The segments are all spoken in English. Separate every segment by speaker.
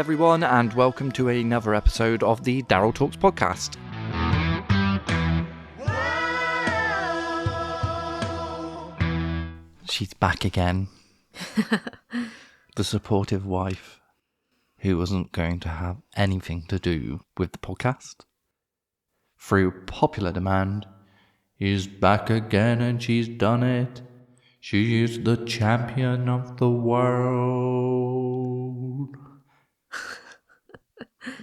Speaker 1: everyone, and welcome to another episode of the Daryl Talks podcast. She's back again. The supportive wife who wasn't going to have anything to do with the podcast. Through popular demand, is back again and she's done it. She is the champion of the world.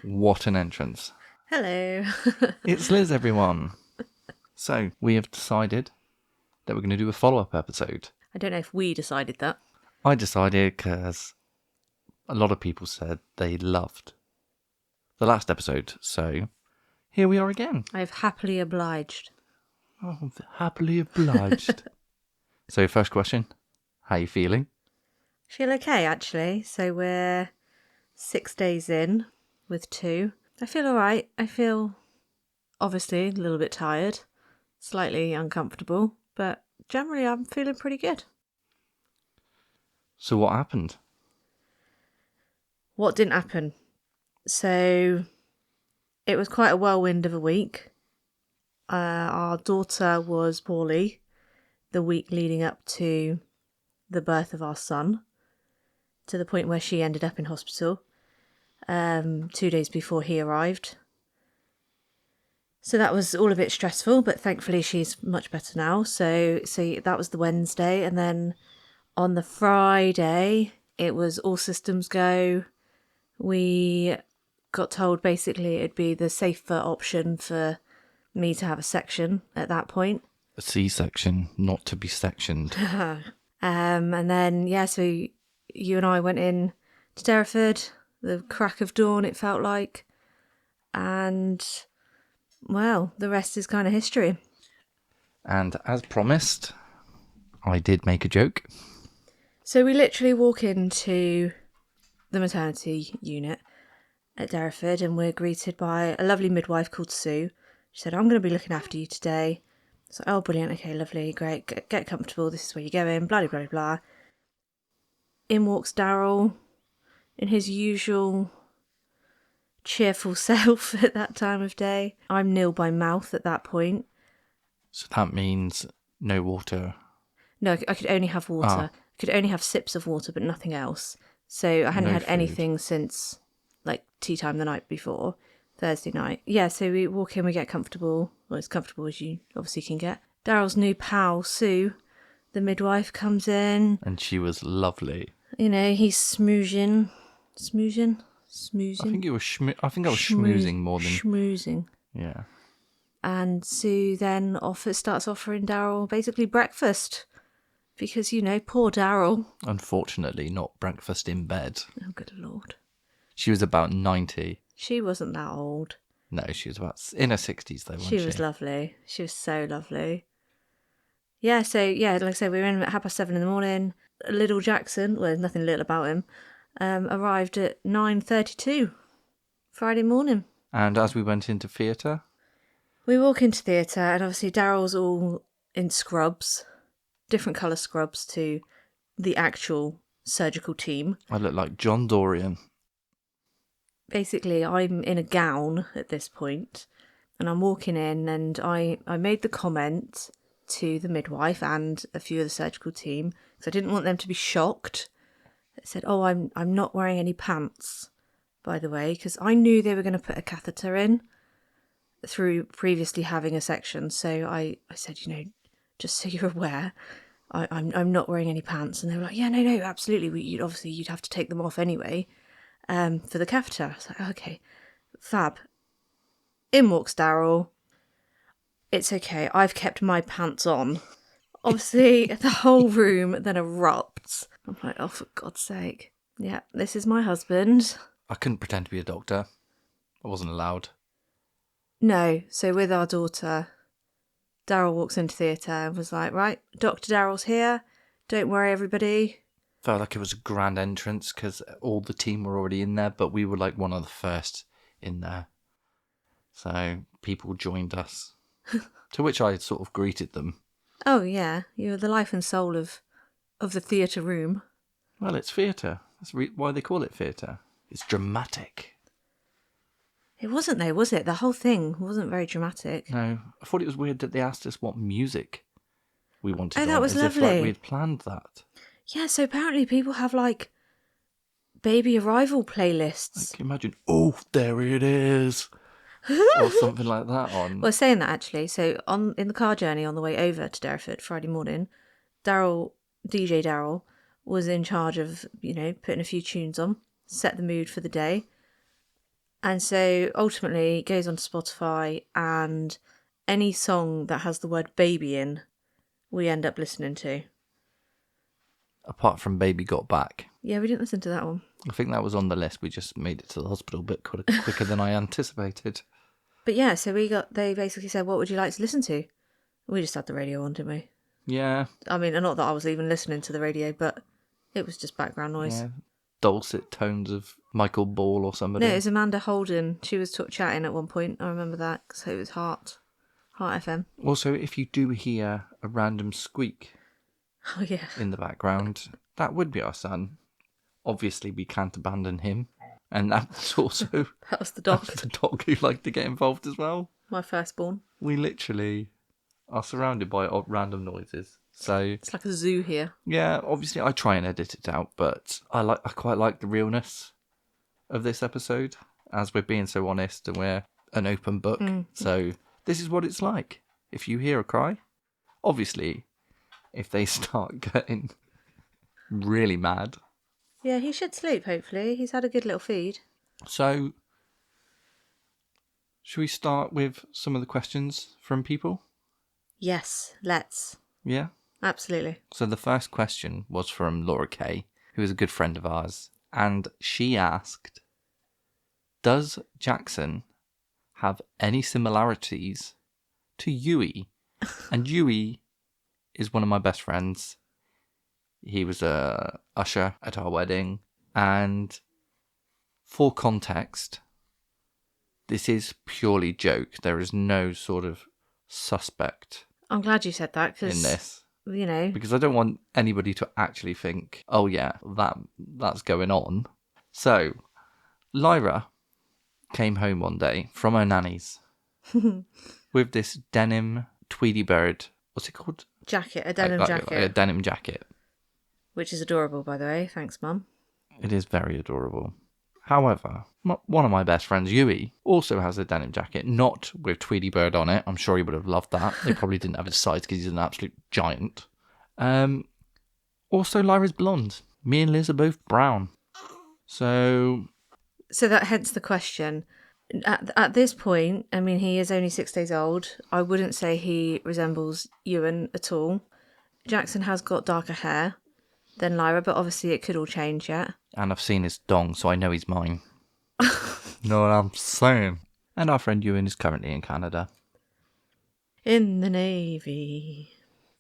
Speaker 1: What an entrance.
Speaker 2: Hello.
Speaker 1: It's Liz, everyone. So, we have decided that we're going to do a follow-up episode.
Speaker 2: I don't know if we decided that.
Speaker 1: I decided because a lot of people said they loved the last episode. So, here we are again.
Speaker 2: I've happily obliged.
Speaker 1: Oh, happily obliged. So, first question. How are you feeling?
Speaker 2: Feel okay, actually. So we're 6 days in with 2. I feel all right. I feel, obviously, a little bit tired, slightly uncomfortable, but generally I'm feeling pretty good.
Speaker 1: So, what happened?
Speaker 2: What didn't happen? So it was quite a whirlwind of a week. Our daughter was poorly the week leading up to the birth of our son, to the point where she ended up in hospital 2 days before he arrived. So that was all a bit stressful, but thankfully she's much better now. So that was the Wednesday, and then on the Friday it was all systems go. We got told basically it'd be the safer option for me to have a section at that point.
Speaker 1: A C-section, not to be sectioned.
Speaker 2: And then, so you and I went in to Derriford, the crack of dawn, it felt like. And, well, the rest is kind of history.
Speaker 1: And as promised, I did make a joke.
Speaker 2: So we literally walk into the maternity unit at Derriford and we're greeted by a lovely midwife called Sue. She said, I'm going to be looking after you today. So, oh, brilliant. Okay, lovely. Great. Get comfortable. This is where you're going. Blah, blah, blah, blah. In walks Daryl in his usual cheerful self at that time of day. I'm nil by mouth at that point.
Speaker 1: So that means no water.
Speaker 2: No, I could only have water. I could only have sips of water, but nothing else. So I hadn't had anything since, like, tea time the night before. Thursday night. Yeah, so we walk in, we get comfortable. Well, as comfortable as you obviously can get. Daryl's new pal, Sue, the midwife, comes in.
Speaker 1: And she was lovely.
Speaker 2: You know, he's smoozing. Smoozing?
Speaker 1: I think I was schmoozing more than...
Speaker 2: Schmoozing.
Speaker 1: Yeah.
Speaker 2: And Sue then starts offering Daryl basically breakfast. Because, you know, poor Daryl.
Speaker 1: Unfortunately, not breakfast in bed.
Speaker 2: Oh, good Lord.
Speaker 1: She was about 90.
Speaker 2: She wasn't that old.
Speaker 1: No, she was about in her 60s though, wasn't she?
Speaker 2: She was lovely. She was so lovely. Yeah, like I said, we were in at 7:30 in the morning. Little Jackson, well, there's nothing little about him, arrived at 9:32 Friday morning.
Speaker 1: And as we went into theatre?
Speaker 2: We walk into theatre and obviously Daryl's all in scrubs, different colour scrubs to the actual surgical team.
Speaker 1: I look like John Dorian.
Speaker 2: Basically, I'm in a gown at this point, and I'm walking in, and I made the comment to the midwife and a few of the surgical team, because I didn't want them to be shocked. I said, oh, I'm not wearing any pants, by the way, because I knew they were going to put a catheter in through previously having a section. So I said, you know, just so you're aware, I'm not wearing any pants. And they were like, yeah, no, absolutely. You'd have to take them off anyway. For the catheter. I was like, okay, fab. In walks Daryl. It's okay, I've kept my pants on. Obviously, the whole room then erupts. I'm like, oh, for God's sake. Yeah, this is my husband.
Speaker 1: I couldn't pretend to be a doctor. I wasn't allowed.
Speaker 2: No, so with our daughter, Daryl walks into theatre and was like, right, Dr. Daryl's here. Don't worry, everybody.
Speaker 1: Felt like it was a grand entrance because all the team were already in there, but we were like one of the first in there. So people joined us, to which I sort of greeted them.
Speaker 2: Oh yeah, you're the life and soul of the theatre room.
Speaker 1: Well, it's theatre. That's why they call it theatre. It's dramatic.
Speaker 2: It wasn't though, was it? The whole thing wasn't very dramatic.
Speaker 1: No, I thought it was weird that they asked us what music we wanted
Speaker 2: Oh, that
Speaker 1: on,
Speaker 2: was
Speaker 1: as if like
Speaker 2: lovely.
Speaker 1: we had planned that.
Speaker 2: Yeah, so apparently people have like baby arrival playlists.
Speaker 1: Can you imagine? Oh, there it is, or something like that on.
Speaker 2: Well, saying that actually, so in the car journey on the way over to Derriford Friday morning, DJ Daryl, was in charge of, putting a few tunes on, set the mood for the day. And so ultimately it goes on to Spotify, and any song that has the word baby in, we end up listening to.
Speaker 1: Apart from Baby Got Back.
Speaker 2: Yeah, we didn't listen to that one.
Speaker 1: I think that was on the list. We just made it to the hospital a bit quicker than I anticipated.
Speaker 2: But yeah, so they basically said, what would you like to listen to? We just had the radio on, didn't we?
Speaker 1: Yeah.
Speaker 2: I mean, not that I was even listening to the radio, but it was just background noise.
Speaker 1: Yeah. Dulcet tones of Michael Ball or somebody.
Speaker 2: No, it was Amanda Holden. She was chatting at one point. I remember that. So it was Heart FM.
Speaker 1: Also, if you do hear a random squeak
Speaker 2: Oh, yeah.
Speaker 1: in the background, that would be our son. Obviously, we can't abandon him. And that's also
Speaker 2: That was the dog.
Speaker 1: the dog who liked to get involved as well.
Speaker 2: My firstborn.
Speaker 1: We literally are surrounded by random noises. So
Speaker 2: It's like a zoo here.
Speaker 1: yeah, obviously I try and edit it out, but I quite like the realness of this episode, as we're being so honest and we're an open book. So this is what it's like. If you hear a cry, obviously, if they start getting really mad.
Speaker 2: Yeah, he should sleep, hopefully. He's had a good little feed.
Speaker 1: So, should we start with some of the questions from people?
Speaker 2: Yes, let's.
Speaker 1: Yeah?
Speaker 2: Absolutely.
Speaker 1: So the first question was from Laura Kay, who is a good friend of ours. And she asked, does Jackson have any similarities to Yui? And Yui is one of my best friends. He was a usher at our wedding. And for context, this is purely joke. There is no sort of suspect
Speaker 2: I'm glad you said that,
Speaker 1: in
Speaker 2: because,
Speaker 1: this.
Speaker 2: Because
Speaker 1: I don't want anybody to actually think, oh yeah, that's going on. So, Lyra came home one day from her nanny's with this denim Tweety bird, what's it called?
Speaker 2: Jacket, a denim jacket.
Speaker 1: A denim jacket.
Speaker 2: Which is adorable, by the way. Thanks, Mum.
Speaker 1: It is very adorable. However, one of my best friends, Yui, also has a denim jacket, not with Tweety bird on it. I'm sure he would have loved that. They probably didn't have his size because he's an absolute giant. Also, Lyra's blonde. Me and Liz are both brown. So
Speaker 2: that hence the question. At this point, I mean, he is only 6 days old. I wouldn't say he resembles Ewan at all. Jackson has got darker hair than Lyra, but obviously it could all change yet.
Speaker 1: And I've seen his dong, so I know he's mine. Know what I'm saying? And our friend Ewan is currently in Canada.
Speaker 2: In the Navy.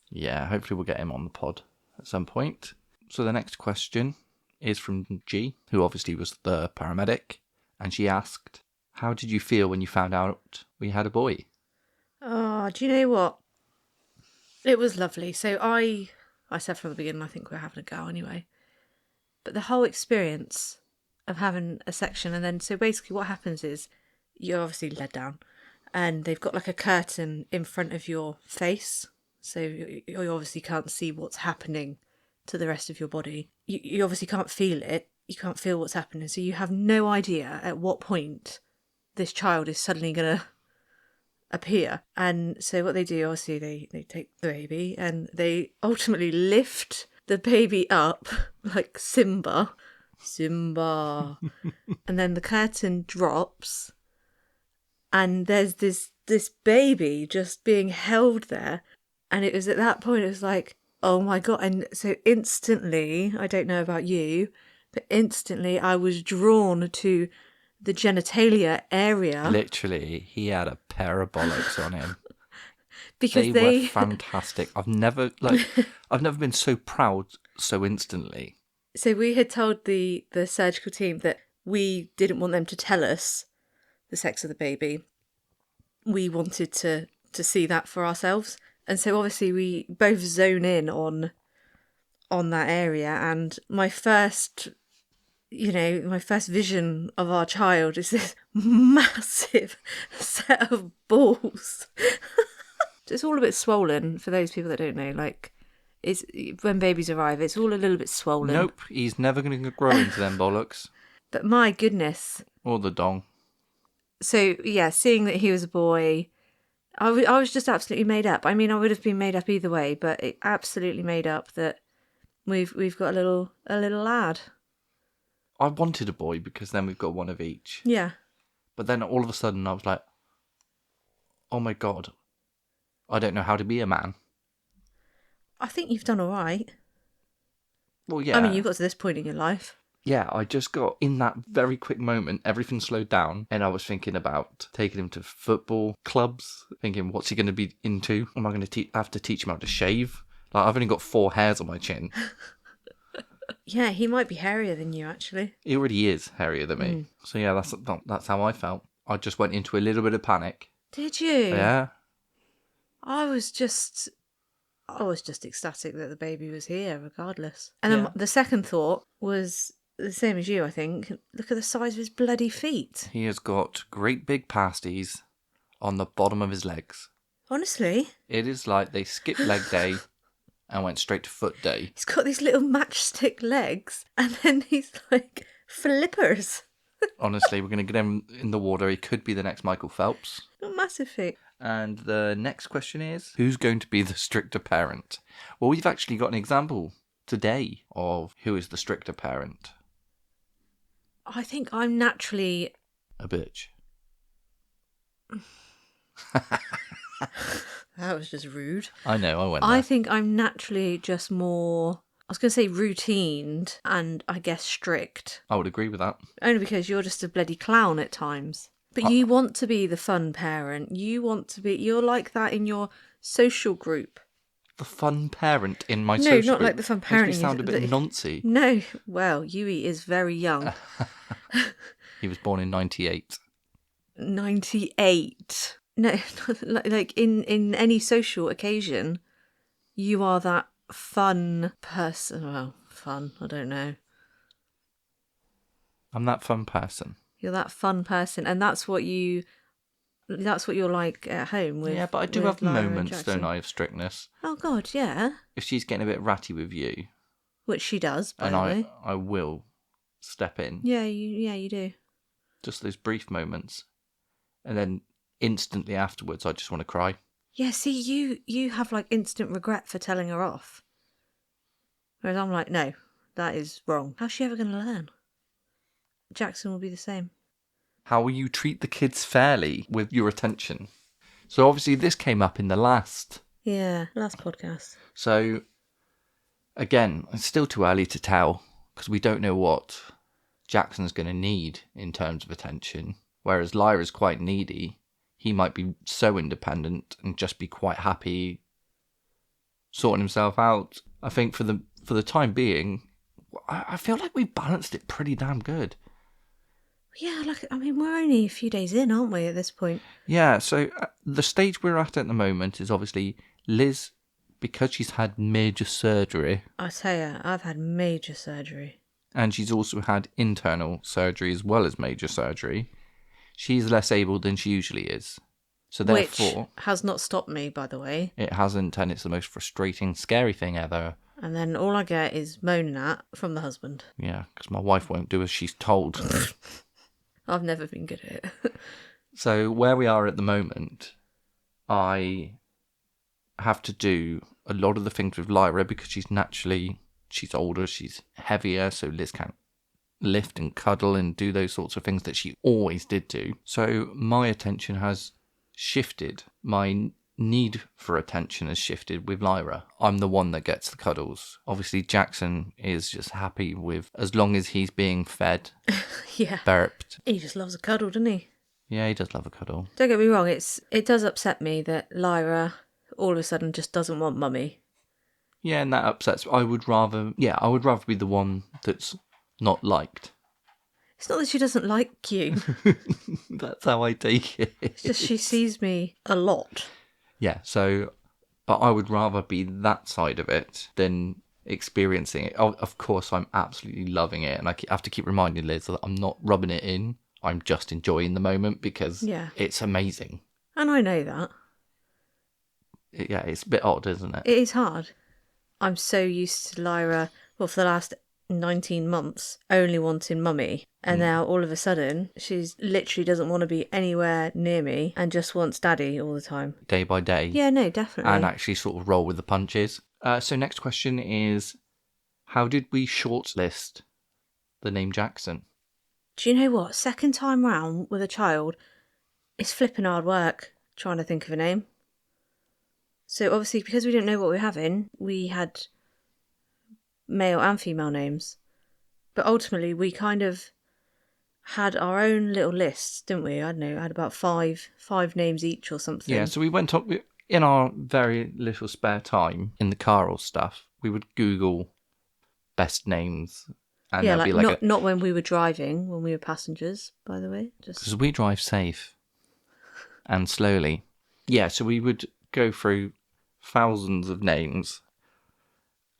Speaker 1: Yeah, hopefully we'll get him on the pod at some point. So the next question is from G, who obviously was the paramedic. And she asked, how did you feel when you found out we had a boy?
Speaker 2: Oh, do you know what? It was lovely. So I said from the beginning, I think we're having a go anyway. But the whole experience of having a section, and then so basically what happens is you're obviously led down and they've got like a curtain in front of your face. So you obviously can't see what's happening to the rest of your body. You obviously can't feel it. You can't feel what's happening. So you have no idea at what point this child is suddenly going to appear. And so what they do, obviously they take the baby and they ultimately lift the baby up like Simba. And then the curtain drops and there's this baby just being held there. And it was at that point, it was like, oh my God. And so instantly, I don't know about you, but instantly I was drawn to the genitalia area.
Speaker 1: Literally, he had a pair of bollocks on him.
Speaker 2: Because
Speaker 1: they were fantastic. I've never been so proud so instantly.
Speaker 2: So we had told the surgical team that we didn't want them to tell us the sex of the baby. We wanted to see that for ourselves. And so obviously we both zone in on that area. And my first my first vision of our child is this massive set of balls. It's all a bit swollen for those people that don't know. Like, it's when babies arrive, it's all a little bit swollen.
Speaker 1: Nope, he's never going to grow into them bollocks.
Speaker 2: But my goodness.
Speaker 1: Or the dong.
Speaker 2: So, yeah, seeing that he was a boy, I was just absolutely made up. I mean, I would have been made up either way, but it absolutely made up that we've got a little lad.
Speaker 1: I wanted a boy because then we've got one of each.
Speaker 2: Yeah.
Speaker 1: But then all of a sudden I was like, oh my God, I don't know how to be a man.
Speaker 2: I think you've done all right.
Speaker 1: Well, yeah.
Speaker 2: I mean, you've got to this point in your life.
Speaker 1: Yeah, I just got, in that very quick moment, everything slowed down and I was thinking about taking him to football clubs, thinking, what's he going to be into? Am I going to have to teach him how to shave? Like, I've only got 4 hairs on my chin.
Speaker 2: Yeah, he might be hairier than you, actually.
Speaker 1: He already is hairier than me. So yeah, that's how I felt. I just went into a little bit of panic.
Speaker 2: Did you?
Speaker 1: Yeah.
Speaker 2: I was just ecstatic that the baby was here, regardless. And then the second thought was the same as you, I think. Look at the size of his bloody feet.
Speaker 1: He has got great big pasties on the bottom of his legs.
Speaker 2: Honestly?
Speaker 1: It is like they skipped leg day and went straight to foot day.
Speaker 2: He's got these little matchstick legs and then he's like flippers.
Speaker 1: Honestly, we're going to get him in the water. He could be the next Michael Phelps.
Speaker 2: Got massive feet.
Speaker 1: And the next question is, who's going to be the stricter parent? Well, we've actually got an example today of who is the stricter parent.
Speaker 2: I think I'm naturally...
Speaker 1: A bitch.
Speaker 2: That was just rude.
Speaker 1: I know, I went there.
Speaker 2: I think I'm naturally just more... I was going to say routined and I guess strict.
Speaker 1: I would agree with that.
Speaker 2: Only because you're just a bloody clown at times. But you want to be the fun parent. You're like that in your social group.
Speaker 1: The fun parent in my social group?
Speaker 2: No, not like the fun parent.
Speaker 1: Makes me sound a bit noncy.
Speaker 2: No, well, Yui is very young.
Speaker 1: He was born in 98.
Speaker 2: 98. No, like in any social occasion, you are that fun person. Well, fun, I don't know.
Speaker 1: I'm that fun person.
Speaker 2: You're that fun person, and that's what you're like at home with.
Speaker 1: Yeah, but I do have moments, don't I, of strictness.
Speaker 2: Oh God, yeah.
Speaker 1: If she's getting a bit ratty with you,
Speaker 2: Which she does, by
Speaker 1: and
Speaker 2: the way.
Speaker 1: I will step in.
Speaker 2: Yeah, you do.
Speaker 1: Just those brief moments, and then instantly afterwards, I just want to cry.
Speaker 2: Yeah, see, you have like instant regret for telling her off, whereas I'm like, no, that is wrong. How's she ever going to learn? Jackson will be the same.
Speaker 1: How will you treat the kids fairly with your attention? So obviously this came up in the last
Speaker 2: podcast.
Speaker 1: So again, it's still too early to tell because we don't know what Jackson's going to need in terms of attention. Whereas Lyra's quite needy. He might be so independent and just be quite happy sorting himself out. I think for the time being, I feel like we've balanced it pretty damn good.
Speaker 2: Yeah, we're only a few days in, aren't we, at this point?
Speaker 1: Yeah, so the stage we're at the moment is obviously Liz, because she's had major surgery.
Speaker 2: I tell you, I've had major surgery.
Speaker 1: And she's also had internal surgery as well as major surgery. She's less able than she usually is. So therefore...
Speaker 2: Which has not stopped me, by the way.
Speaker 1: It hasn't, and it's the most frustrating, scary thing ever.
Speaker 2: And then all I get is moaning at from the husband.
Speaker 1: Yeah, because my wife won't do as she's told.
Speaker 2: I've never been good at it.
Speaker 1: So where we are at the moment, I have to do a lot of the things with Lyra because she's older, she's heavier, so Liz can't lift and cuddle and do those sorts of things that she always did do. So my attention has shifted. My need for attention has shifted with Lyra. I'm the one that gets the cuddles. Obviously Jackson is just happy with as long as he's being fed.
Speaker 2: Yeah.
Speaker 1: Burped.
Speaker 2: He just loves a cuddle, doesn't he?
Speaker 1: Yeah, he does love a cuddle.
Speaker 2: Don't get me wrong, it does upset me that Lyra all of a sudden just doesn't want mummy.
Speaker 1: Yeah, and that upsets. I would rather be the one that's not liked.
Speaker 2: It's not that she doesn't like you.
Speaker 1: That's how I take it.
Speaker 2: It's just she sees me a lot.
Speaker 1: Yeah, so, but I would rather be that side of it than experiencing it. Of course, I'm absolutely loving it, and I have to keep reminding Liz that I'm not rubbing it in. I'm just enjoying the moment because it's amazing.
Speaker 2: And I know that.
Speaker 1: Yeah, it's a bit odd, isn't it?
Speaker 2: It is hard. I'm so used to Lyra, well, for the last 19 months, only wanting mummy. And now all of a sudden, she's literally doesn't want to be anywhere near me and just wants daddy all the time.
Speaker 1: Day by day.
Speaker 2: Yeah, no, definitely.
Speaker 1: And actually sort of roll with the punches. So next question is, how did we shortlist the name Jackson?
Speaker 2: Do you know what? Second time round with a child, it's flipping hard work trying to think of a name. So obviously, because we didn't know what we were having, we had male and female names. But ultimately, we kind of had our own little lists, didn't we? I don't know, had about five names each or something.
Speaker 1: Yeah, so we went up in our very little spare time in the car or stuff. We would Google best names, and
Speaker 2: yeah,
Speaker 1: there'd
Speaker 2: like,
Speaker 1: be
Speaker 2: not when we were driving, when we were passengers, by the way.
Speaker 1: because we drive safe and slowly. Yeah, so we would go through thousands of names,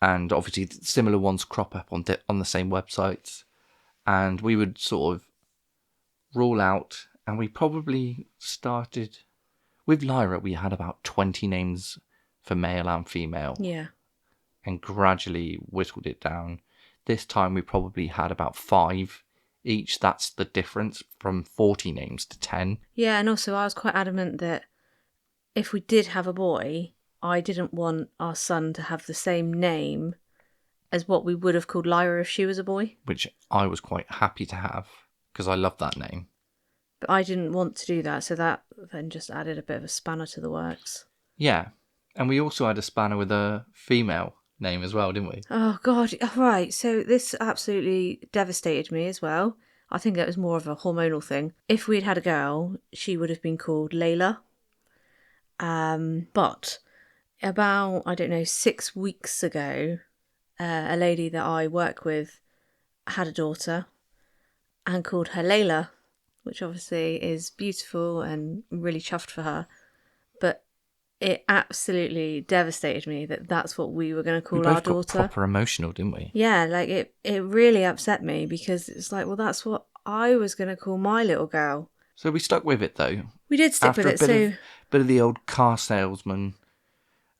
Speaker 1: and obviously similar ones crop up on the same websites, and we would sort of rule out, and we probably started with Lyra. We had about 20 names for male and female.
Speaker 2: Yeah.
Speaker 1: And gradually whittled it down. This time we probably had about 5 each. That's the difference from 40 names to 10.
Speaker 2: Yeah, and also I was quite adamant that if we did have a boy, I didn't want our son to have the same name as what we would have called Lyra if she was a boy.
Speaker 1: Which I was quite happy to have, because I love that name.
Speaker 2: But I didn't want to do that, so that then just added a bit of a spanner to the works.
Speaker 1: Yeah, and we also had a spanner with a female name as well, didn't we?
Speaker 2: Oh, God. Right, so this absolutely devastated me as well. I think it was more of a hormonal thing. If we'd had a girl, she would have been called Layla. But about, I don't know, 6 weeks ago, a lady that I work with had a daughter and called her Layla, which obviously is beautiful and really chuffed for her. But it absolutely devastated me that that's what we were going to call our daughter.
Speaker 1: We both got proper emotional, didn't we?
Speaker 2: Yeah, like it really upset me because it's like, well, that's what I was going to call my little girl.
Speaker 1: So we stuck with it, though.
Speaker 2: We did stick with it,
Speaker 1: After a bit of the old car salesman.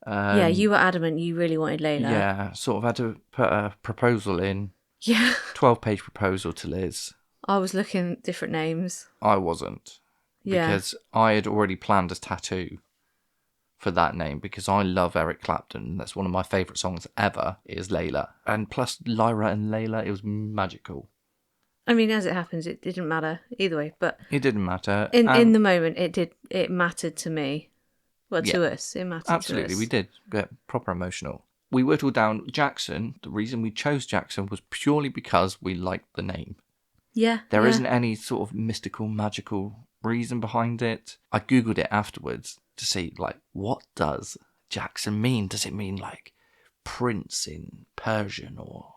Speaker 2: Yeah, you were adamant you really wanted Layla.
Speaker 1: Yeah, sort of had to put a proposal in.
Speaker 2: Yeah.
Speaker 1: 12-page proposal to Liz.
Speaker 2: I was looking at different names.
Speaker 1: I wasn't.
Speaker 2: Yeah.
Speaker 1: Because I had already planned a tattoo for that name, because I love Eric Clapton. That's one of my favourite songs ever, is Layla. And plus Lyra and Layla, it was magical.
Speaker 2: I mean, as it happens, it didn't matter either way, but
Speaker 1: it didn't matter.
Speaker 2: In the moment, it mattered to me. Well,
Speaker 1: Yeah,
Speaker 2: to us, it mattered
Speaker 1: absolutely,
Speaker 2: to us.
Speaker 1: we did get proper emotional. We whittled down Jackson. The reason we chose Jackson was purely because we liked the name.
Speaker 2: Yeah.
Speaker 1: There isn't any sort of mystical, magical reason behind it. I googled it afterwards to see, like, what does Jackson mean? Does it mean like prince in Persian or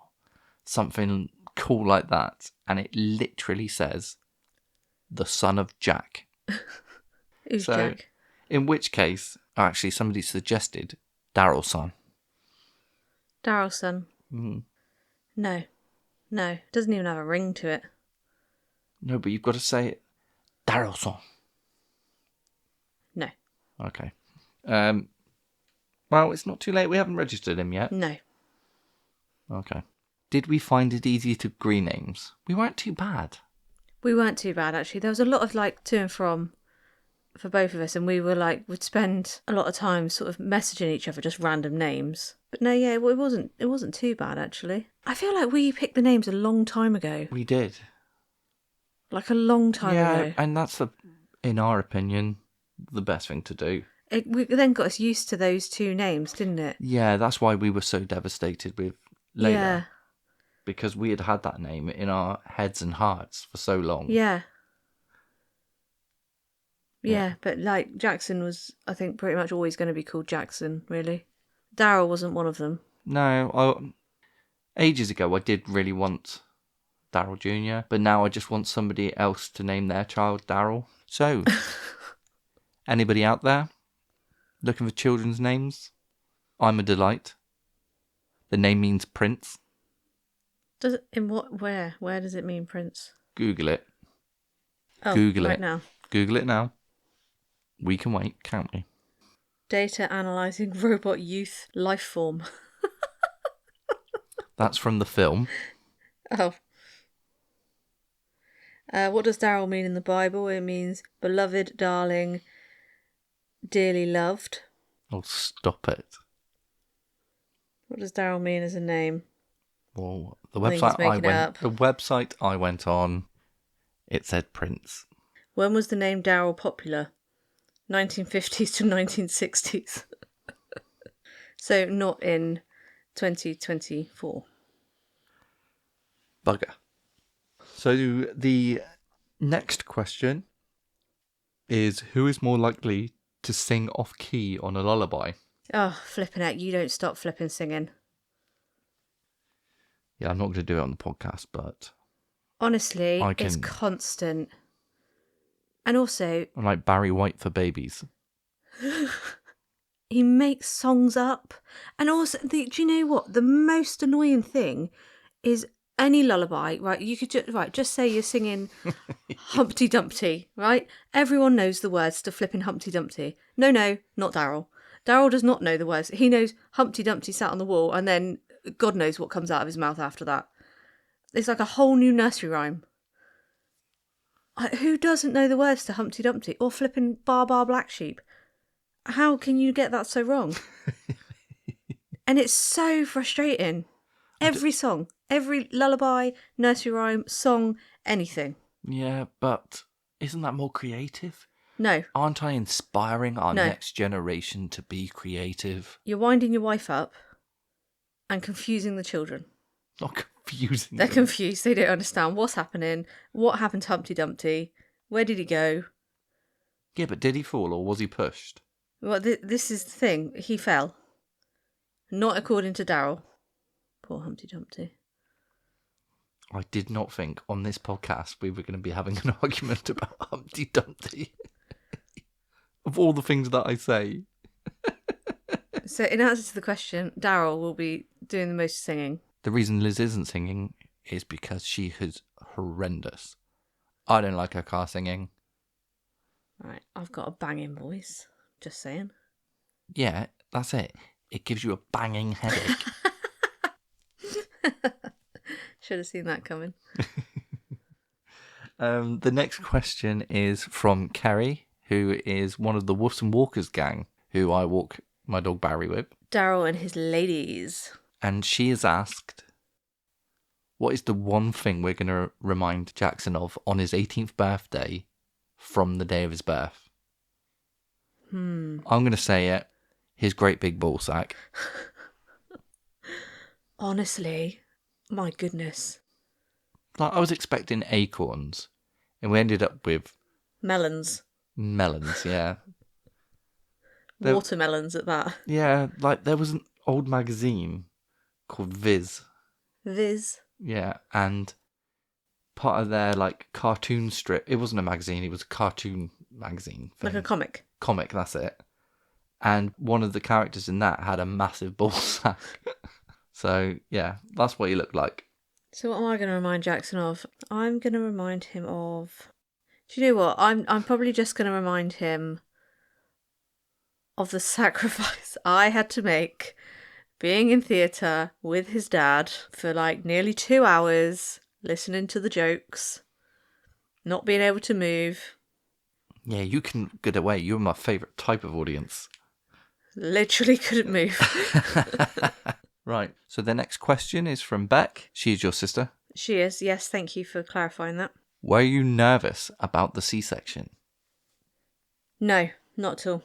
Speaker 1: something cool like that? And it literally says the son of Jack.
Speaker 2: Who's Jack?
Speaker 1: In which case, actually, somebody suggested Daryl's son.
Speaker 2: Daryl's son.
Speaker 1: Mm.
Speaker 2: No, doesn't even have a ring to it.
Speaker 1: No, but you've got to say it. Daryl's son.
Speaker 2: No.
Speaker 1: Okay. Well, it's not too late. We haven't registered him yet.
Speaker 2: No.
Speaker 1: Okay. Did we find it easy to agree names? We weren't too bad.
Speaker 2: We weren't too bad, actually. There was a lot of, like, to and from for both of us, and we were, like, would spend a lot of time sort of messaging each other just random names. But no, yeah, it wasn't too bad, actually. I feel like we picked the names a long time ago.
Speaker 1: We did.
Speaker 2: Like a long time ago.
Speaker 1: Yeah, and that's, in our opinion, the best thing to do.
Speaker 2: We then got us used to those two names, didn't it?
Speaker 1: Yeah, that's why we were so devastated with Layla.
Speaker 2: Yeah.
Speaker 1: Because we had that name in our heads and hearts for so long.
Speaker 2: Yeah. Yeah, but like Jackson was, I think, pretty much always going to be called Jackson, really. Daryl wasn't one of them.
Speaker 1: No, ages ago I did really want Daryl Jr., but now I just want somebody else to name their child Daryl. So, anybody out there looking for children's names? I'm a delight. The name means prince.
Speaker 2: Does it, in what, where does it mean prince?
Speaker 1: Google it.
Speaker 2: Oh,
Speaker 1: Google
Speaker 2: right
Speaker 1: it.
Speaker 2: now.
Speaker 1: Google it now. We can wait, can't we?
Speaker 2: Data analysing robot youth life form.
Speaker 1: That's from the film.
Speaker 2: Oh. What does Daryl mean in the Bible? It means beloved, darling, dearly loved.
Speaker 1: Oh, stop it.
Speaker 2: What does Daryl mean as a name?
Speaker 1: Well,
Speaker 2: I think he's making it up.
Speaker 1: the website I went on, it said Prince.
Speaker 2: When was the name Daryl popular? 1950s to 1960s. So not in 2024.
Speaker 1: Bugger. So the next question is, who is more likely to sing off key on a lullaby?
Speaker 2: Oh, flipping heck, you don't stop flipping singing.
Speaker 1: Yeah, I'm not going to do it on the podcast, but
Speaker 2: Honestly,
Speaker 1: I
Speaker 2: it's
Speaker 1: can.
Speaker 2: constant. And also,
Speaker 1: I'm like Barry White for babies.
Speaker 2: he makes songs up. And also, do you know what? The most annoying thing is any lullaby, right? You could just say you're singing Humpty Dumpty, right? Everyone knows the words to flipping Humpty Dumpty. No, not Daryl. Daryl does not know the words. He knows Humpty Dumpty sat on the wall, and then God knows what comes out of his mouth after that. It's like a whole new nursery rhyme. Who doesn't know the words to Humpty Dumpty or flipping Bar Bar Black Sheep? How can you get that so wrong? And it's so frustrating. Every song, every lullaby, nursery rhyme, song, anything.
Speaker 1: Yeah, but isn't that more creative?
Speaker 2: No.
Speaker 1: Aren't I inspiring our
Speaker 2: No.
Speaker 1: next generation to be creative?
Speaker 2: You're winding your wife up and confusing the children.
Speaker 1: Not confusing
Speaker 2: They're
Speaker 1: them.
Speaker 2: confused. They don't understand what's happening. What happened to Humpty Dumpty? Where did he go?
Speaker 1: Yeah, but did he fall or was he pushed?
Speaker 2: Well, this is the thing. He fell. Not according to Daryl. Poor Humpty Dumpty.
Speaker 1: I did not think on this podcast we were going to be having an argument about Humpty Dumpty. Of all the things that I say.
Speaker 2: So, in answer to the question, Daryl will be doing the most singing.
Speaker 1: The reason Liz isn't singing is because she is horrendous. I don't like her car singing.
Speaker 2: Right, I've got a banging voice. Just saying.
Speaker 1: Yeah, that's it. It gives you a banging headache.
Speaker 2: Should have seen that coming.
Speaker 1: The next question is from Kerry, who is one of the Woofs and Walkers gang, who I walk my dog Barry with.
Speaker 2: Daryl and his ladies.
Speaker 1: And she has asked, what is the one thing we're going to remind Jackson of on his 18th birthday from the day of his birth? I'm going to say it. His great big ball sack.
Speaker 2: Honestly, my goodness.
Speaker 1: Like, I was expecting acorns, and we ended up with
Speaker 2: Melons.
Speaker 1: melons, yeah.
Speaker 2: Watermelons at that.
Speaker 1: Yeah, like there was an old magazine called Viz.
Speaker 2: Viz.
Speaker 1: Yeah, and part of their like cartoon strip, it wasn't a magazine, it was a cartoon magazine thing.
Speaker 2: Like a comic.
Speaker 1: Comic, that's it. And one of the characters in that had a massive ball sack. So yeah, that's what he looked like.
Speaker 2: So what am I going to remind Jackson of? I'm going to remind him of... Do you know what? I'm probably just going to remind him of the sacrifice I had to make being in theatre with his dad for like nearly 2 hours, listening to the jokes, not being able to move.
Speaker 1: Yeah, you can get away. You're my favourite type of audience.
Speaker 2: Literally couldn't move.
Speaker 1: Right, so the next question is from Beck. She's your sister.
Speaker 2: She is, yes, thank you for clarifying that.
Speaker 1: Were you nervous about the C-section?
Speaker 2: No, not at all.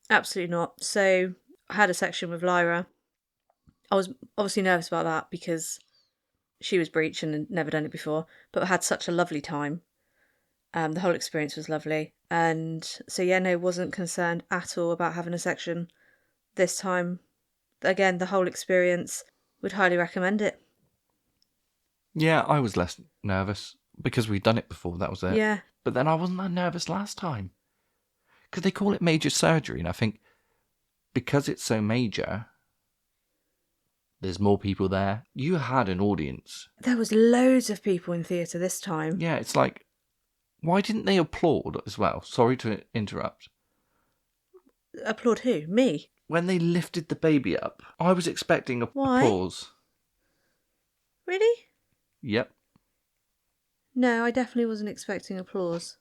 Speaker 2: Absolutely not. So I had a section with Lyra. I was obviously nervous about that because she was breech and had never done it before, but I had such a lovely time. The whole experience was lovely. And so, yeah, no, wasn't concerned at all about having a section this time. Again, the whole experience, would highly recommend it.
Speaker 1: Yeah, I was less nervous because we'd done it before, that was it.
Speaker 2: Yeah.
Speaker 1: But then I wasn't that nervous last time. Because they call it major surgery, and I think because it's so major, There's more people there. You had an audience.
Speaker 2: There was loads of people in theatre this time.
Speaker 1: Yeah, it's like, why didn't they applaud as well? Sorry to interrupt.
Speaker 2: Applaud who? Me?
Speaker 1: When they lifted the baby up, I was expecting
Speaker 2: Why?
Speaker 1: applause.
Speaker 2: Really?
Speaker 1: Yep.
Speaker 2: No, I definitely wasn't expecting applause.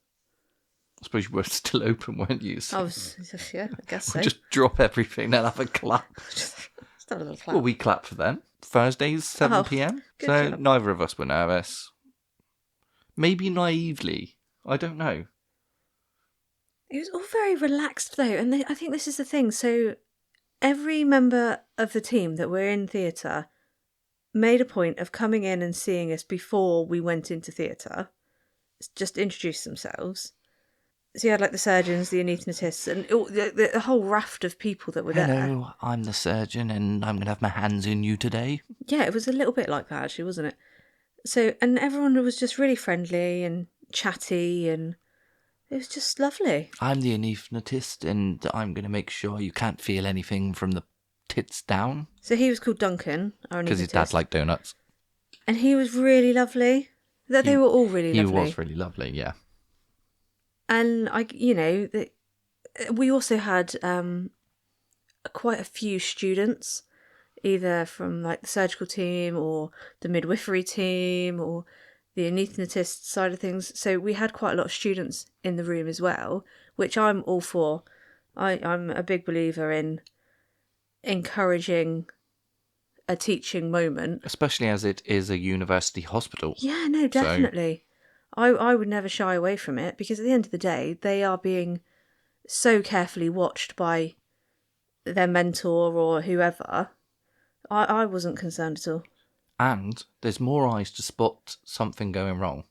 Speaker 1: I suppose you were still open, weren't you? So
Speaker 2: I guess so.
Speaker 1: just drop everything and have a clap.
Speaker 2: Just have a little clap.
Speaker 1: Well, we clap for them. Thursdays, 7 p.m.
Speaker 2: good
Speaker 1: So
Speaker 2: job.
Speaker 1: neither of us were nervous. Maybe naively. I don't know.
Speaker 2: It was all very relaxed though, and I think this is the thing. So every member of the team that were in theatre made a point of coming in and seeing us before we went into theatre, just introduce themselves. So you had like the surgeons, the anaesthetists, and the whole raft of people that were there.
Speaker 1: Hello, I'm the surgeon and I'm going to have my hands in you today.
Speaker 2: Yeah, it was a little bit like that actually, wasn't it? So, and everyone was just really friendly and chatty, and it was just lovely.
Speaker 1: I'm the anaesthetist and I'm going to make sure you can't feel anything from the tits down.
Speaker 2: So he was called Duncan, our anaesthetist.
Speaker 1: Because his dad liked donuts.
Speaker 2: And he was really lovely. They were all really lovely.
Speaker 1: He was really lovely, yeah.
Speaker 2: And we also had quite a few students, either from like the surgical team or the midwifery team or the anaesthetist side of things. So we had quite a lot of students in the room as well, which I'm all for. I'm a big believer in encouraging a teaching moment.
Speaker 1: Especially as it is a university hospital.
Speaker 2: Yeah, no, definitely. I would never shy away from it, because at the end of the day, they are being so carefully watched by their mentor or whoever. I wasn't concerned at all.
Speaker 1: And there's more eyes to spot something going wrong.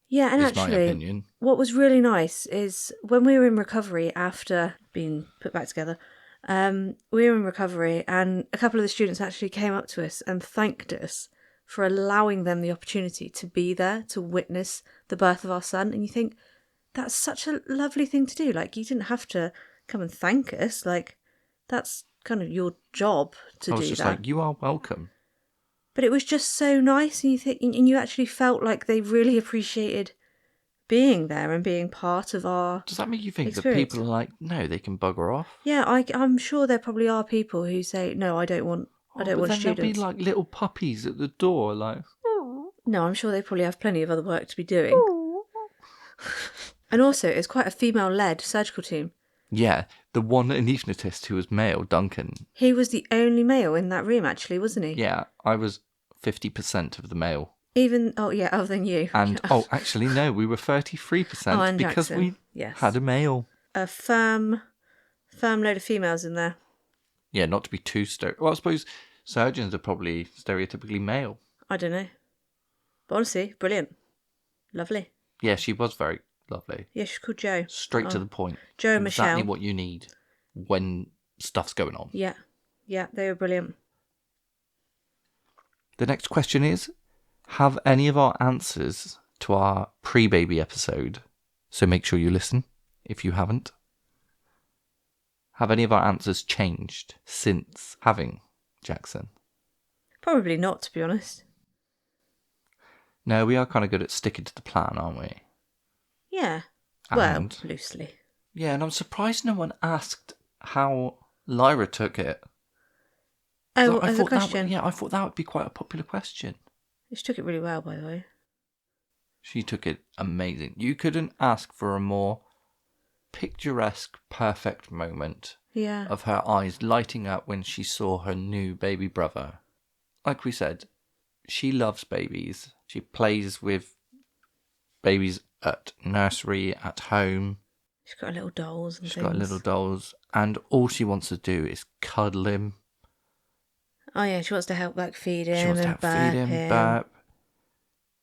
Speaker 2: Yeah, and
Speaker 1: is my
Speaker 2: actually,
Speaker 1: opinion.
Speaker 2: What was really nice is when we were in recovery after being put back together, we were in recovery and a couple of the students actually came up to us and thanked us for allowing them the opportunity to be there to witness the birth of our son. And you think, that's such a lovely thing to do. Like, you didn't have to come and thank us. Like, that's kind of your job to do that.
Speaker 1: I was just like, you are welcome.
Speaker 2: But it was just so nice, and you actually felt like they really appreciated being there and being part of our
Speaker 1: Does that make you think
Speaker 2: experience.
Speaker 1: that people are like, no, they can bugger off?
Speaker 2: Yeah, I'm sure there probably are people who say, no, I don't want students.
Speaker 1: There'll be like little puppies at the door, like.
Speaker 2: No, I'm sure they probably have plenty of other work to be doing. And also, it's quite a female-led surgical team.
Speaker 1: Yeah, the one anaesthetist who was male, Duncan.
Speaker 2: He was the only male in that room, actually, wasn't he?
Speaker 1: Yeah, I was 50% of the male.
Speaker 2: Other than you.
Speaker 1: And, actually, no, we were 33% because
Speaker 2: Jackson.
Speaker 1: we had a male.
Speaker 2: A firm load of females in there.
Speaker 1: Yeah, not to be too well, I suppose surgeons are probably stereotypically male.
Speaker 2: I don't know. But honestly, brilliant. Lovely.
Speaker 1: Yeah, she was very lovely.
Speaker 2: Yeah, she's called Jo.
Speaker 1: Straight to the point.
Speaker 2: Jo and
Speaker 1: Exactly
Speaker 2: Michelle.
Speaker 1: what you need when stuff's going on.
Speaker 2: Yeah, they were brilliant.
Speaker 1: The next question is, have any of our answers to our pre-baby episode, so make sure you listen if you haven't, have any of our answers changed since having Jackson?
Speaker 2: Probably not, to be honest.
Speaker 1: No, we are kind of good at sticking to the plan, aren't we?
Speaker 2: Yeah.
Speaker 1: And,
Speaker 2: well, loosely.
Speaker 1: Yeah, and I'm surprised no one asked how Lyra took it.
Speaker 2: Oh, as a question?
Speaker 1: I thought that would be quite a popular question.
Speaker 2: She took it really well, by the way.
Speaker 1: She took it amazing. You couldn't ask for a more picturesque, perfect moment of her eyes lighting up when she saw her new baby brother. Like we said, she loves babies. She plays with babies at nursery, at home.
Speaker 2: She's got little dolls and things.
Speaker 1: She's got little dolls, and all she wants to do is cuddle him.
Speaker 2: Oh yeah, she wants to help feed him.
Speaker 1: She wants to
Speaker 2: and
Speaker 1: help feed him,
Speaker 2: him.
Speaker 1: burp.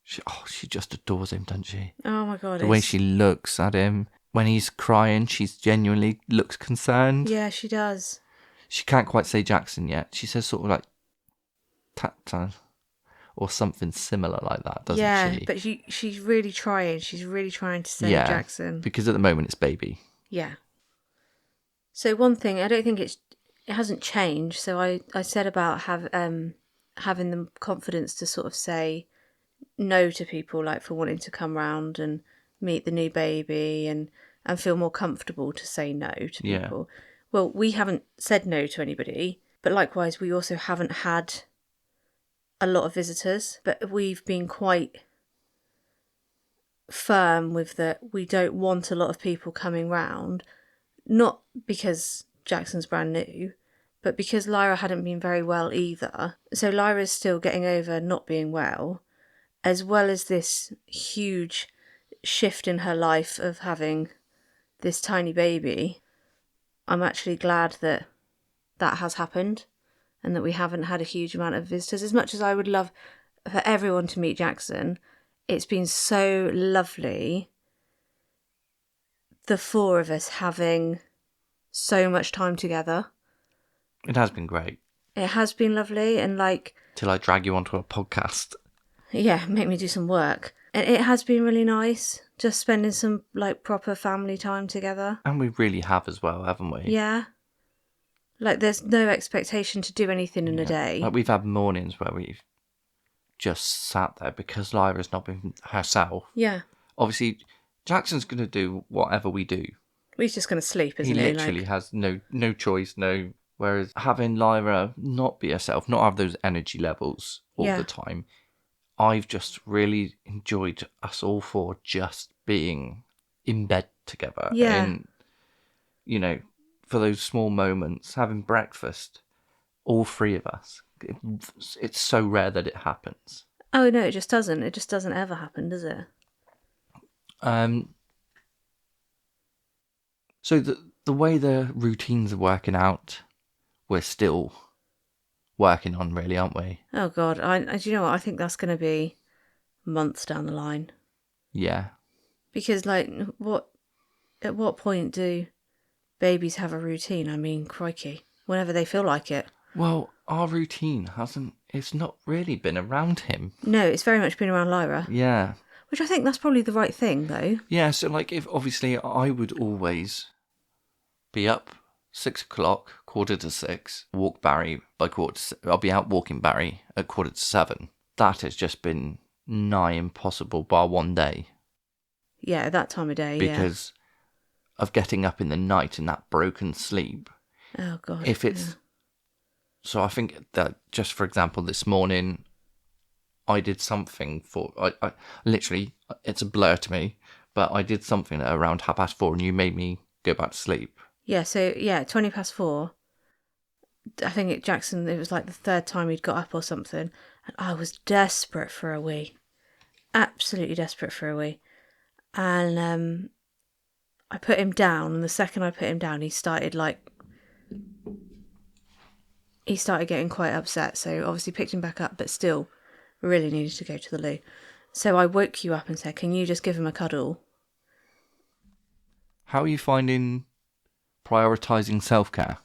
Speaker 1: She just adores him, doesn't she?
Speaker 2: Oh my god.
Speaker 1: The way she looks at him. When he's crying, she genuinely looks concerned.
Speaker 2: Yeah, she does.
Speaker 1: She can't quite say Jackson yet. She says sort of like Tata or something similar like that, doesn't she?
Speaker 2: Yeah, but she's really trying. She's really trying to say Jackson.
Speaker 1: Because at the moment it's baby.
Speaker 2: Yeah. So one thing, I don't think it hasn't changed. So I said about having the confidence to sort of say no to people, like for wanting to come round and meet the new baby and feel more comfortable to say no to
Speaker 1: Yeah.
Speaker 2: people. Well, we haven't said no to anybody, but likewise, we also haven't had a lot of visitors, but we've been quite firm with that we don't want a lot of people coming round, not because Jackson's brand new, but because Lyra hadn't been very well either. So Lyra's still getting over not being well, as well as this huge shift in her life of having this tiny baby. I'm actually glad that that has happened and that we haven't had a huge amount of visitors. As much as I would love for everyone to meet Jackson, it's been so lovely, the four of us having so much time together.
Speaker 1: It has been great.
Speaker 2: It has been lovely, and like,
Speaker 1: Till I drag you onto a podcast.
Speaker 2: yeah, make me do some work. And it has been really nice just spending some like proper family time together.
Speaker 1: And we really have as well, haven't we?
Speaker 2: Yeah. Like there's no expectation to do anything in a day.
Speaker 1: Like we've had mornings where we've just sat there because Lyra's not been herself.
Speaker 2: Yeah.
Speaker 1: Obviously, Jackson's going to do whatever we do.
Speaker 2: He's just going to sleep, isn't he?
Speaker 1: He literally has no choice, no. Whereas having Lyra not be herself, not have those energy levels all the time, I've just really enjoyed us all four just being in bed together.
Speaker 2: Yeah.
Speaker 1: And, you know, for those small moments, having breakfast, all three of us. It's so rare that it happens.
Speaker 2: Oh, no, it just doesn't. It just doesn't ever happen, does it?
Speaker 1: So the way the routines are working out, we're still working on, really, aren't we?
Speaker 2: Oh, God. Do you know what? I think that's going to be months down the line.
Speaker 1: Yeah.
Speaker 2: Because, like, at what point do babies have a routine? I mean, crikey. Whenever they feel like it.
Speaker 1: Well, our routine it's not really been around him.
Speaker 2: No, it's very much been around Lyra.
Speaker 1: Yeah.
Speaker 2: Which I think that's probably the right thing, though.
Speaker 1: Yeah, so like if obviously I would always be up 6 o'clock, 5:45, walk Barry by I'll be out walking Barry at 7:15. That has just been nigh impossible bar one day.
Speaker 2: Yeah, at that time of day,
Speaker 1: because of getting up in the night and that broken sleep.
Speaker 2: Oh, God.
Speaker 1: If it's... So I think that, just for example, this morning, I did something for... I literally, it's a blur to me, but I did something at around 4:30 and you made me go back to sleep.
Speaker 2: Yeah, so, 4:20. I think Jackson, it was like the third time he'd got up or something. And I was desperate for a wee. Absolutely desperate for a wee. And I put him down, and the second I put him down, he started getting quite upset. So obviously picked him back up, but still really needed to go to the loo. So I woke you up and said, can you just give him a cuddle?
Speaker 1: How are you finding prioritising self-care?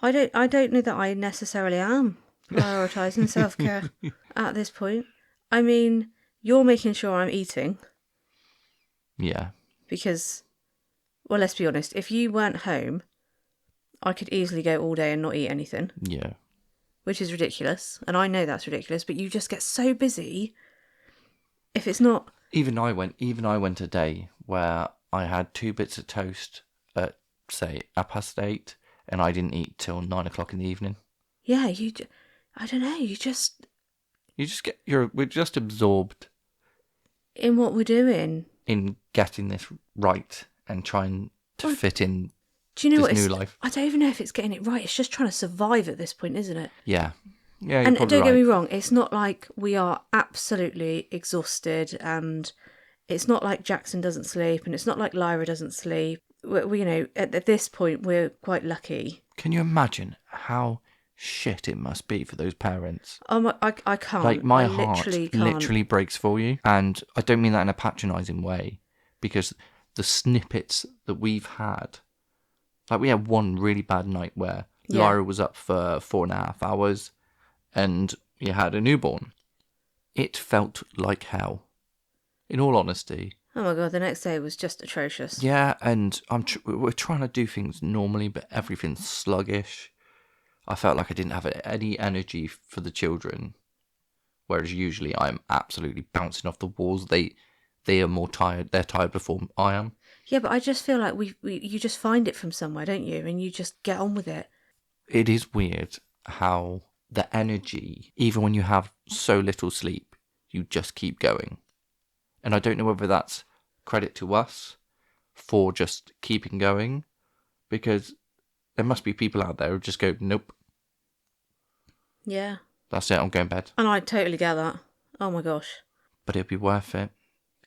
Speaker 2: I don't know that I necessarily am prioritising self-care at this point. I mean, you're making sure I'm eating.
Speaker 1: Yeah.
Speaker 2: Because, well, let's be honest, if you weren't home, I could easily go all day and not eat anything.
Speaker 1: Yeah.
Speaker 2: Which is ridiculous. And I know that's ridiculous, but you just get so busy. If it's not...
Speaker 1: Even I went a day where I had 2 bits of toast at, say, 8:30, and I didn't eat till 9 o'clock in the evening.
Speaker 2: Yeah, I don't know,
Speaker 1: we're just absorbed
Speaker 2: in what we're doing.
Speaker 1: In getting this right and trying to fit in
Speaker 2: do you know
Speaker 1: this new life.
Speaker 2: I don't even know if it's getting it right. It's just trying to survive at this point, isn't it?
Speaker 1: Yeah. Yeah,
Speaker 2: and don't get me wrong, it's not like we are absolutely exhausted, and it's not like Jackson doesn't sleep, and it's not like Lyra doesn't sleep. We at this point, we're quite lucky.
Speaker 1: Can you imagine how shit it must be for those parents?
Speaker 2: I can't.
Speaker 1: Like, my heart literally breaks for you. And I don't mean that in a patronising way, because the snippets that we've had, like we had one really bad night where Lyra was up for 4.5 hours and we had a newborn. It felt like hell. In all honesty,
Speaker 2: Oh my God, the next day was just atrocious.
Speaker 1: Yeah, and we're trying to do things normally, but everything's sluggish. I felt like I didn't have any energy for the children, whereas usually I'm absolutely bouncing off the walls. They are more tired. They're tired before I am.
Speaker 2: Yeah, but I just feel like you just find it from somewhere, don't you? And you just get on with it.
Speaker 1: It is weird how the energy, even when you have so little sleep, you just keep going. And I don't know whether that's credit to us for just keeping going, because there must be people out there who just go, nope,
Speaker 2: Yeah.
Speaker 1: that's it, I'm going to bed.
Speaker 2: And I totally get that. Oh my gosh.
Speaker 1: But it'd be worth it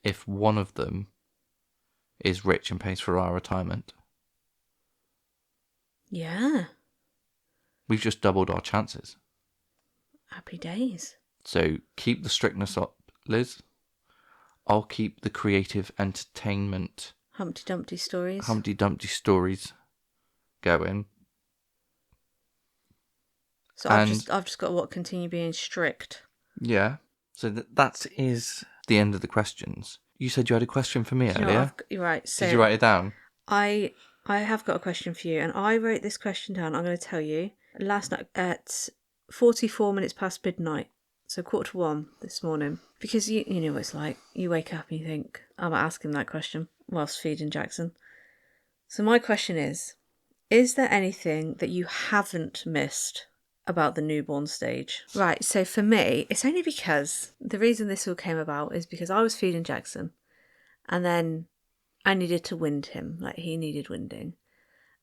Speaker 1: if one of them is rich and pays for our retirement.
Speaker 2: Yeah.
Speaker 1: We've just doubled our chances.
Speaker 2: Happy days.
Speaker 1: So keep the strictness up, Liz. I'll keep the creative entertainment,
Speaker 2: Humpty Dumpty stories.
Speaker 1: Humpty Dumpty stories going.
Speaker 2: So
Speaker 1: And
Speaker 2: I've just got to continue being strict.
Speaker 1: yeah, so that is the end of the questions. You said you had a question for me
Speaker 2: Do you know
Speaker 1: earlier.
Speaker 2: what, you're right. So
Speaker 1: Did you write it down?
Speaker 2: I have got a question for you, and I wrote this question down. I'm going to tell you last night at 44 minutes past midnight, so 1:45 this morning. Because you know what it's like. You wake up and you think, I'm going to ask him that question whilst feeding Jackson. So my question is there anything that you haven't missed about the newborn stage? Right, so for me, it's only because the reason this all came about is because I was feeding Jackson, and then I needed to wind him, like he needed winding.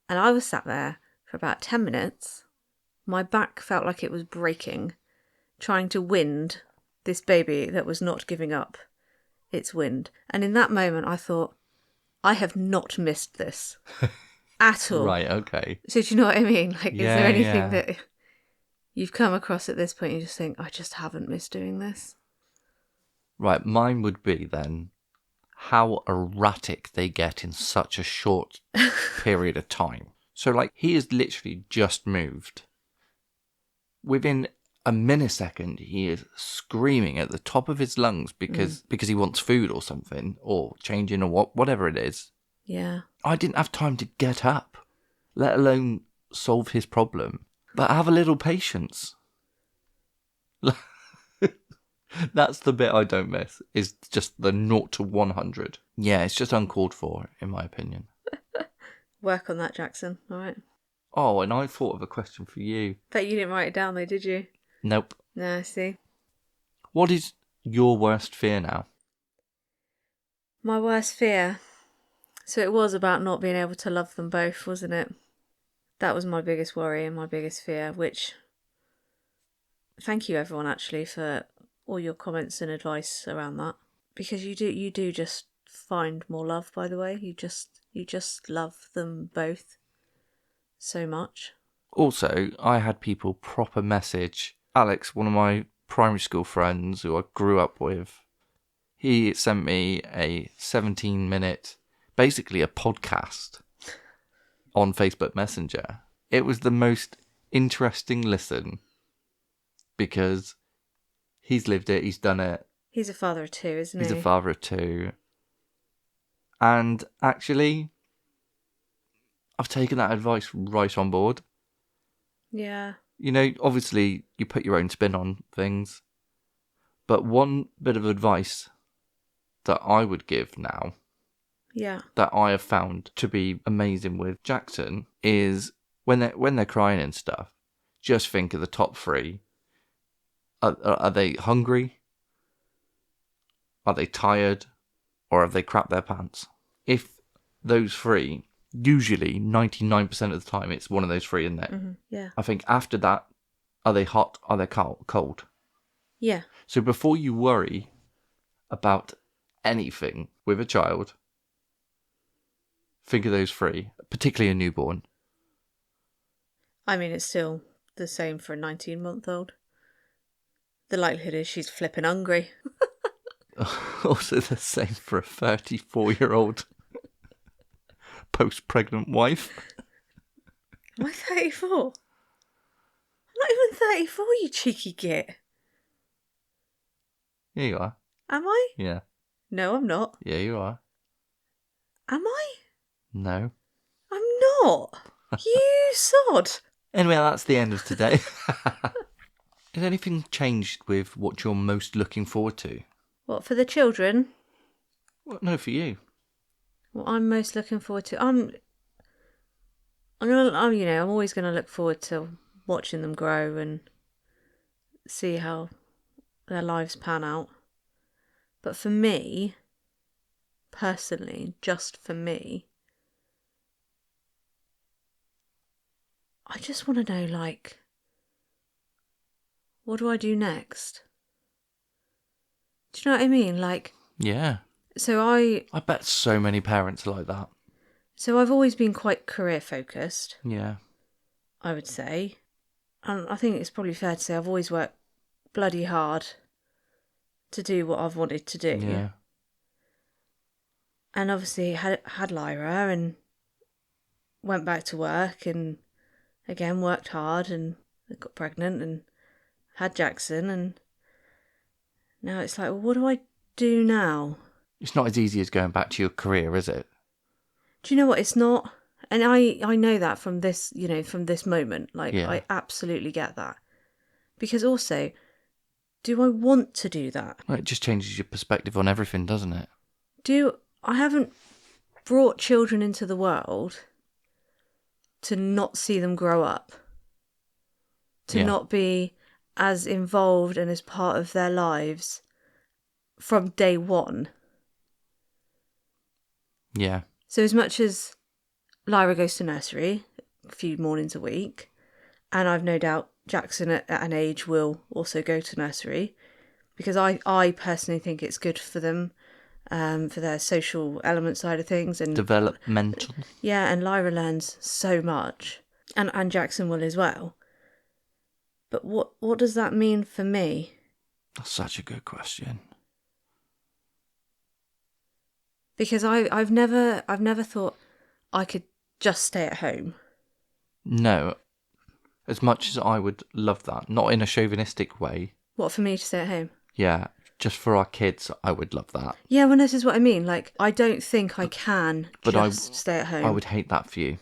Speaker 2: And I was sat there for about 10 minutes. My back felt like it was breaking, trying to wind this baby that was not giving up its wind. And in that moment, I thought, I have not missed this at all.
Speaker 1: Right, okay.
Speaker 2: So do you know what I mean? Like, is there anything
Speaker 1: Yeah.
Speaker 2: that you've come across at this point and you just think, I just haven't missed doing this?
Speaker 1: Right, mine would be then how erratic they get in such a short period of time. So, like, he has literally just moved. Within a millisecond, he is screaming at the top of his lungs because he wants food or something, or changing, or whatever it is.
Speaker 2: Yeah.
Speaker 1: I didn't have time to get up, let alone solve his problem. But have a little patience. That's the bit I don't miss, is just the 0 to 100. Yeah, it's just uncalled for, in my opinion.
Speaker 2: Work on that, Jackson. All right.
Speaker 1: Oh, and I thought of a question for you.
Speaker 2: Bet you didn't write it down though, did you?
Speaker 1: Nope.
Speaker 2: No, I see.
Speaker 1: What is your worst fear now?
Speaker 2: My worst fear. So it was about not being able to love them both, wasn't it? That was my biggest worry and my biggest fear, which thank you everyone actually for all your comments and advice around that. Because you do just find more love, by the way. You just love them both so much.
Speaker 1: Also, I had people proper message. Alex, one of my primary school friends who I grew up with, he sent me a 17-minute, basically a podcast on Facebook Messenger. It was the most interesting listen because he's lived it, he's done it.
Speaker 2: He's a father of two, isn't he?
Speaker 1: He's a father of two. And actually, I've taken that advice right on board.
Speaker 2: Yeah.
Speaker 1: You know, obviously, you put your own spin on things. But one bit of advice that I would give now,
Speaker 2: Yeah.
Speaker 1: that I have found to be amazing with Jackson, is when they're crying and stuff, just think of the top three. Are they hungry? Are they tired? Or have they crapped their pants? If those three, usually 99% of the time, it's one of those three, isn't it?
Speaker 2: Mm-hmm. Yeah.
Speaker 1: I think after that, are they hot? Are they cold?
Speaker 2: Yeah.
Speaker 1: So before you worry about anything with a child, think of those three, particularly a newborn.
Speaker 2: I mean, it's still the same for a 19-month-old. The likelihood is she's flipping hungry.
Speaker 1: Also the same for a 34-year-old post-pregnant wife.
Speaker 2: Am I 34? I'm not even 34, you cheeky git.
Speaker 1: Here you are.
Speaker 2: Am I?
Speaker 1: Yeah.
Speaker 2: No, I'm not.
Speaker 1: Yeah, you are.
Speaker 2: Am I?
Speaker 1: No.
Speaker 2: I'm not. You sod.
Speaker 1: Anyway, that's the end of today. Has anything changed with what you're most looking forward to?
Speaker 2: What, for the children?
Speaker 1: Well, no, for you.
Speaker 2: What I'm most looking forward to? I'm always gonna look forward to watching them grow and see how their lives pan out. But for me, personally, just for me, I just want to know, like, what do I do next? Do you know what I mean? Like,
Speaker 1: Yeah.
Speaker 2: so I
Speaker 1: bet so many parents are like that.
Speaker 2: so I've always been quite career focused,
Speaker 1: Yeah.
Speaker 2: I would say. And I think it's probably fair to say I've always worked bloody hard to do what I've wanted to do.
Speaker 1: Yeah.
Speaker 2: And obviously had Lyra and went back to work and again worked hard and got pregnant and had Jackson, and now it's like, well, what do I do now?
Speaker 1: It's not as easy as going back to your career, is it?
Speaker 2: Do you know what? It's not. And I know that from this, from this moment. Like,
Speaker 1: Yeah.
Speaker 2: I absolutely get that. Because also, do I want to do that?
Speaker 1: Well, it just changes your perspective on everything, doesn't it?
Speaker 2: I haven't brought children into the world to not see them grow up, to not be as involved and as part of their lives from day one.
Speaker 1: Yeah.
Speaker 2: So as much as Lyra goes to nursery a few mornings a week, and I've no doubt Jackson at an age will also go to nursery, because I personally think it's good for them, for their social element side of things. And
Speaker 1: Developmental.
Speaker 2: yeah, and Lyra learns so much, and Jackson will as well. But what does that mean for me?
Speaker 1: That's such a good question.
Speaker 2: Because I've never thought I could just stay at home.
Speaker 1: No. As much as I would love that, not in a chauvinistic way.
Speaker 2: What, for me to stay at home?
Speaker 1: Yeah, just for our kids, I would love that.
Speaker 2: Yeah, well, this is what I mean. Like, I don't think I can just stay at home.
Speaker 1: I would hate that for you,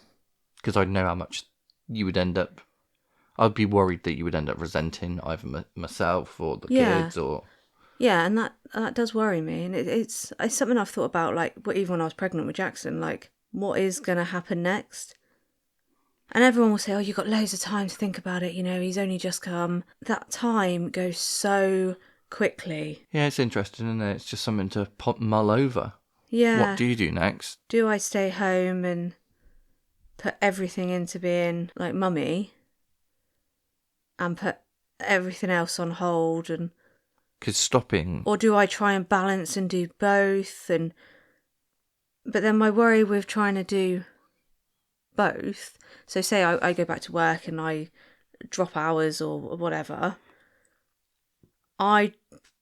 Speaker 1: because I know how much you would end up... I'd be worried that you would end up resenting either myself or the kids, or...
Speaker 2: Yeah, and that does worry me. And it's something I've thought about, like, even when I was pregnant with Jackson, like, what is going to happen next? And everyone will say, oh, you've got loads of time to think about it, he's only just come. That time goes so quickly.
Speaker 1: Yeah, it's interesting, isn't it? It's just something to mull over.
Speaker 2: Yeah.
Speaker 1: What do you do next?
Speaker 2: Do I stay home and put everything into being, like, mummy, and put everything else on hold? And
Speaker 1: because stopping...
Speaker 2: Or do I try and balance and do both? But then my worry with trying to do both, so say I go back to work and I drop hours or whatever, I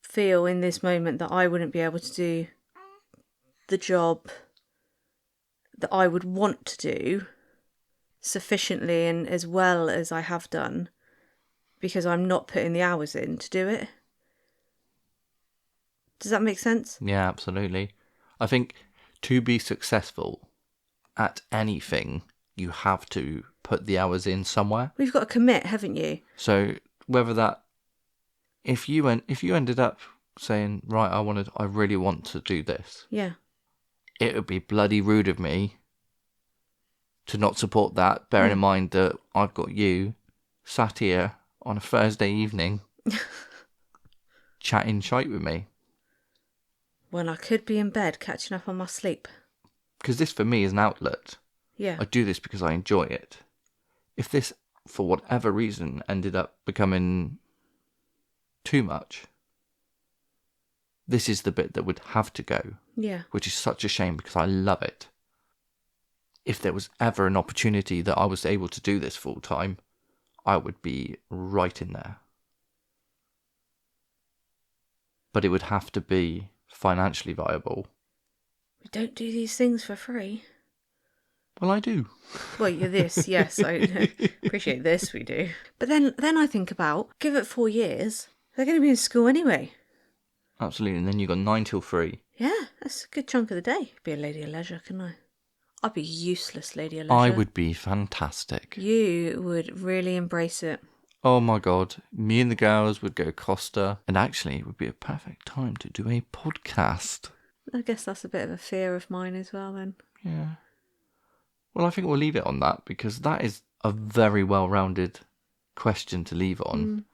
Speaker 2: feel in this moment that I wouldn't be able to do the job that I would want to do sufficiently and as well as I have done, because I'm not putting the hours in to do it. Does that make sense?
Speaker 1: Yeah, absolutely. I think to be successful at anything, you have to put the hours in somewhere.
Speaker 2: We've got to commit, haven't you?
Speaker 1: So whether that, if you ended up saying, right, I really want to do this.
Speaker 2: Yeah.
Speaker 1: It would be bloody rude of me to not support that, bearing in mind that I've got you sat here on a Thursday evening chatting shite with me.
Speaker 2: When I could be in bed catching up on my sleep.
Speaker 1: Because this for me is an outlet.
Speaker 2: Yeah.
Speaker 1: I do this because I enjoy it. If this, for whatever reason, ended up becoming too much, this is the bit that would have to go.
Speaker 2: Yeah.
Speaker 1: Which is such a shame because I love it. If there was ever an opportunity that I was able to do this full time, I would be right in there. But it would have to be financially viable.
Speaker 2: We don't do these things for free.
Speaker 1: Well, I do.
Speaker 2: Well, you're this, yes, I appreciate this, we do. But then I think about, give it 4 years, they're going to be in school anyway.
Speaker 1: Absolutely, and then you've got 9 till 3.
Speaker 2: Yeah, that's a good chunk of the day. Be a lady of leisure, couldn't I? I'd be useless lady of leisure.
Speaker 1: I would be fantastic.
Speaker 2: You would really embrace it.
Speaker 1: Oh my god, me and the girls would go Costa, and actually it would be a perfect time to do a podcast.
Speaker 2: I guess that's a bit of a fear of mine as well then.
Speaker 1: Yeah. Well, I think we'll leave it on that because that is a very well-rounded question to leave on.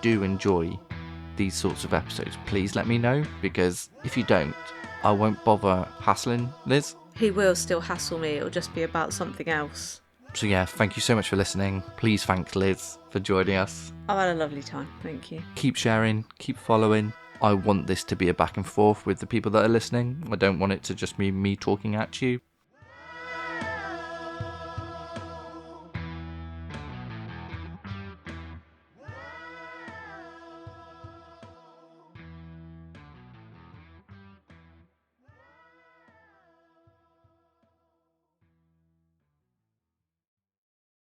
Speaker 1: Do enjoy these sorts of episodes, please let me know, because if you don't, I won't bother hassling Liz.
Speaker 2: He will still hassle me, it'll just be about something else.
Speaker 1: So yeah, thank you so much for listening. Please thank Liz for joining us.
Speaker 2: I've had a lovely time, thank you.
Speaker 1: Keep sharing, keep following. I want this to be a back and forth with the people that are listening. I don't want it to just be me talking at you.